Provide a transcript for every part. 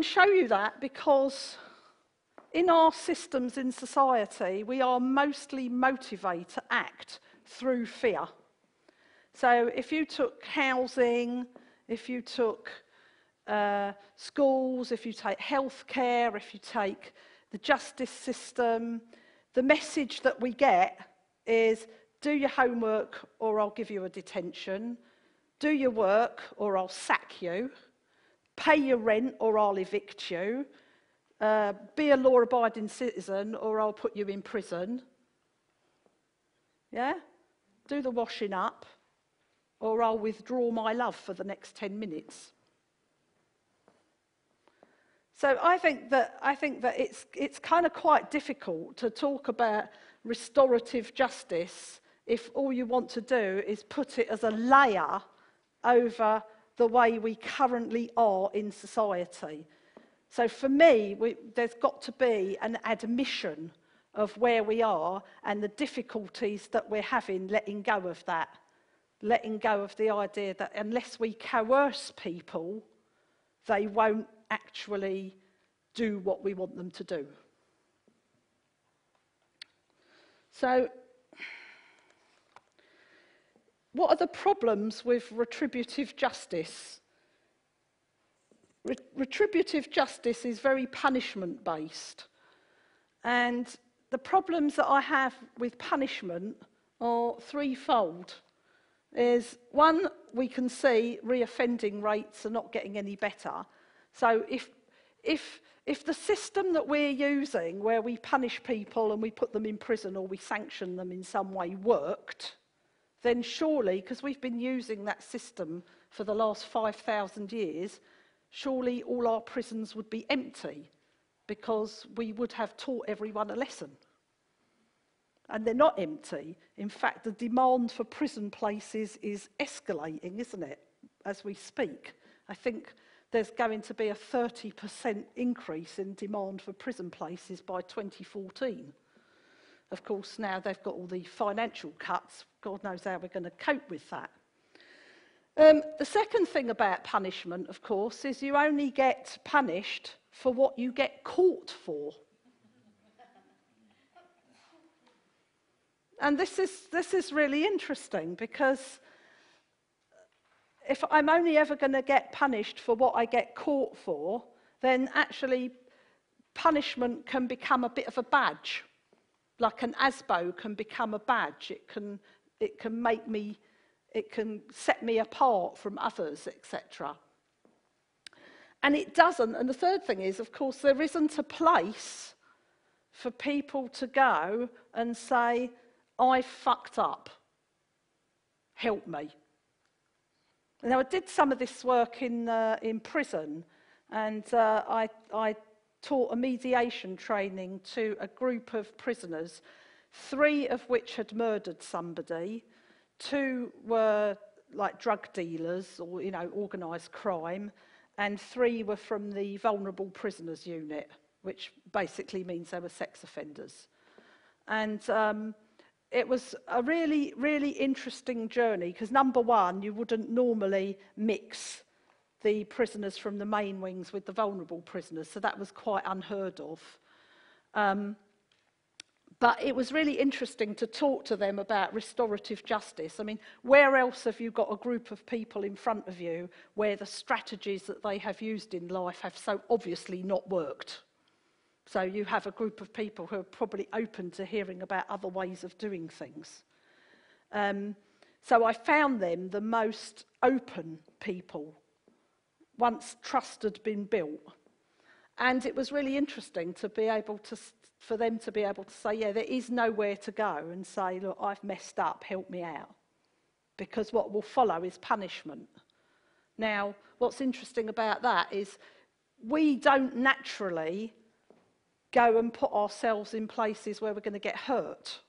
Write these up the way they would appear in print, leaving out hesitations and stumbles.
show you that because in our systems in society, we are mostly motivated to act through fear. So if you took housing, if you took schools, if you take healthcare, if you take the justice system, the message that we get is do your homework or I'll give you a detention, do your work or I'll sack you, pay your rent or I'll evict you, be a law-abiding citizen or I'll put you in prison. Yeah? Do the washing up or I'll withdraw my love for the next 10 minutes. So I think that it's kind of quite difficult to talk about restorative justice if all you want to do is put it as a layer over the way we currently are in society. So for me, there's got to be an admission of where we are and the difficulties that we're having letting go of that. Letting go of the idea that unless we coerce people, they won't actually do what we want them to do. So, what are the problems with retributive justice? Retributive justice is very punishment-based. And the problems that I have with punishment are threefold. Is one, we can see reoffending rates are not getting any better. So if the system that we're using, where we punish people and we put them in prison or we sanction them in some way, worked, then surely, because we've been using that system for the last 5,000 years, surely all our prisons would be empty because we would have taught everyone a lesson. And they're not empty. In fact, the demand for prison places is escalating, isn't it, as we speak? I think there's going to be a 30% increase in demand for prison places by 2014. Of course, now they've got all the financial cuts. God knows how we're going to cope with that. The second thing about punishment, of course, is you only get punished for what you get caught for. And this is really interesting because if I'm only ever going to get punished for what I get caught for, then actually punishment can become a bit of a badge. Like an ASBO can become a badge. It can set me apart from others, etc. And it doesn't. And the third thing is, of course, there isn't a place for people to go and say, I fucked up, help me. Now, I did some of this work in prison, and I taught a mediation training to a group of prisoners, 3 of which had murdered somebody, 2 were like drug dealers or, organised crime, and 3 were from the vulnerable prisoners unit, which basically means they were sex offenders. And it was a really, really interesting journey because, number one, you wouldn't normally mix the prisoners from the main wings with the vulnerable prisoners, so that was quite unheard of. But it was really interesting to talk to them about restorative justice. I mean, where else have you got a group of people in front of you where the strategies that they have used in life have so obviously not worked? So you have a group of people who are probably open to hearing about other ways of doing things. So I found them the most open people once trust had been built. And it was really interesting to be able to, for them to be able to say, yeah, there is nowhere to go and say, look, I've messed up, help me out. Because what will follow is punishment. Now, what's interesting about that is we don't naturally go and put ourselves in places where we're going to get hurt.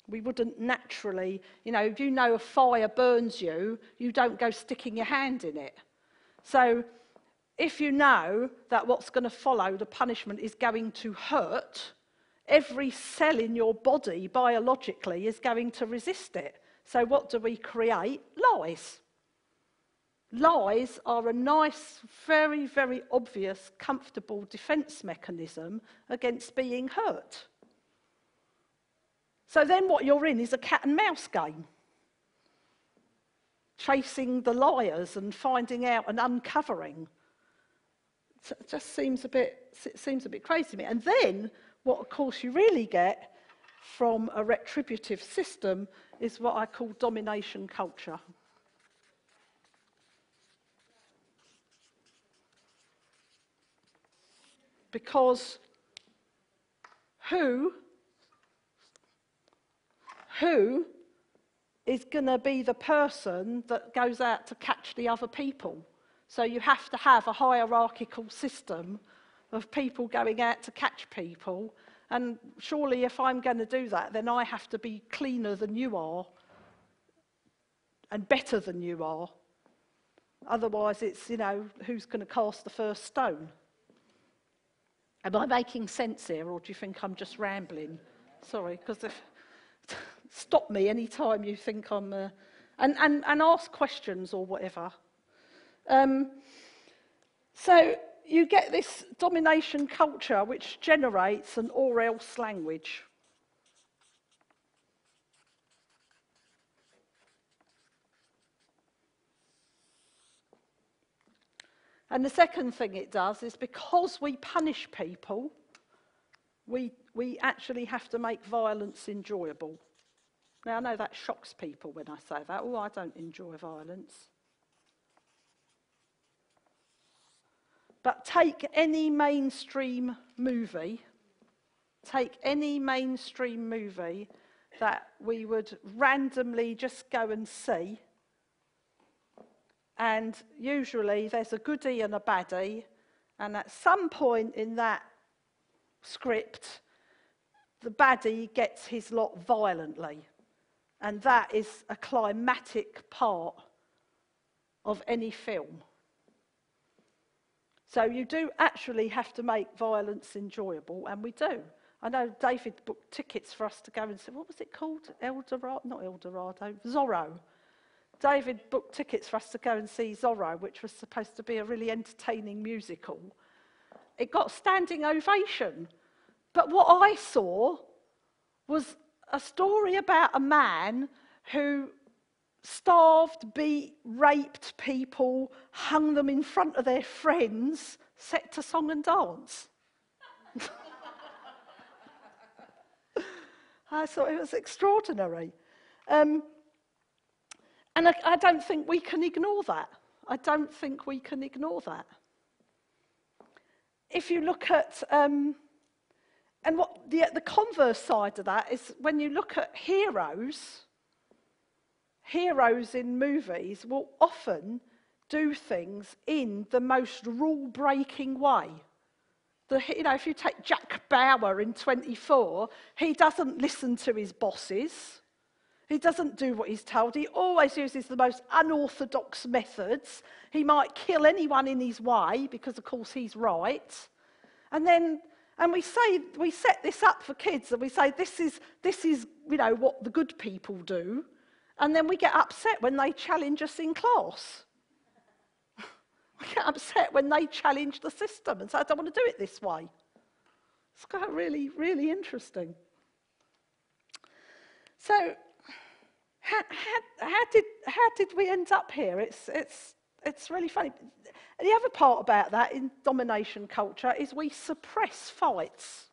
We wouldn't naturally, if you know a fire burns you, you don't go sticking your hand in it. So if you know that what's going to follow, the punishment, is going to hurt, every cell in your body biologically is going to resist it. So what do we create? Lies. lies are a nice, very, very obvious, comfortable defence mechanism against being hurt. So then what you're in is a cat and mouse game, chasing the liars and finding out and uncovering. It just seems a bit crazy to me. And then what, of course, you really get from a retributive system is what I call domination culture. Because who is going to be the person that goes out to catch the other people? So you have to have a hierarchical system of people going out to catch people. And surely if I'm going to do that, then I have to be cleaner than you are and better than you are. Otherwise it's, who's going to cast the first stone? Am I making sense here, or do you think I'm just rambling? Sorry, because stop me any time you think I'm... and ask questions or whatever. So you get this domination culture which generates an or else language. And the second thing it does is because we punish people, we actually have to make violence enjoyable. Now, I know that shocks people when I say that. Oh, I don't enjoy violence. But take any mainstream movie that we would randomly just go and see, and usually there's a goodie and a baddie, and at some point in that script, the baddie gets his lot violently. And that is a climatic part of any film. So you do actually have to make violence enjoyable, and we do. I know David booked tickets for us to go and see, what was it called? Zorro. David booked tickets for us to go and see Zorro, which was supposed to be a really entertaining musical. It got standing ovation. But what I saw was a story about a man who starved, beat, raped people, hung them in front of their friends, set to song and dance. I thought it was extraordinary. And I don't think we can ignore that. I don't think we can ignore that. If you look at, and what the converse side of that is when you look at heroes in movies will often do things in the most rule-breaking way. If you take Jack Bauer in 24, he doesn't listen to his bosses. He doesn't do what he's told. He always uses the most unorthodox methods. He might kill anyone in his way because, of course, he's right. And we set this up for kids, and we say this is what the good people do. And then we get upset when they challenge us in class. We get upset when they challenge the system and say, I don't want to do it this way. It's kind of really, really interesting. So, how did we end up here? It's really funny. And the other part about that in domination culture is we suppress fights.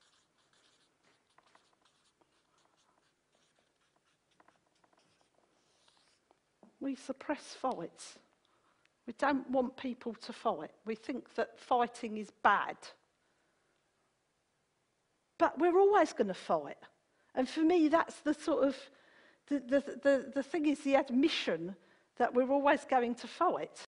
We suppress fights. We don't want people to fight. We think that fighting is bad. But we're always going to fight. And for me, that's the sort of, the thing is the admission that we're always going to fight.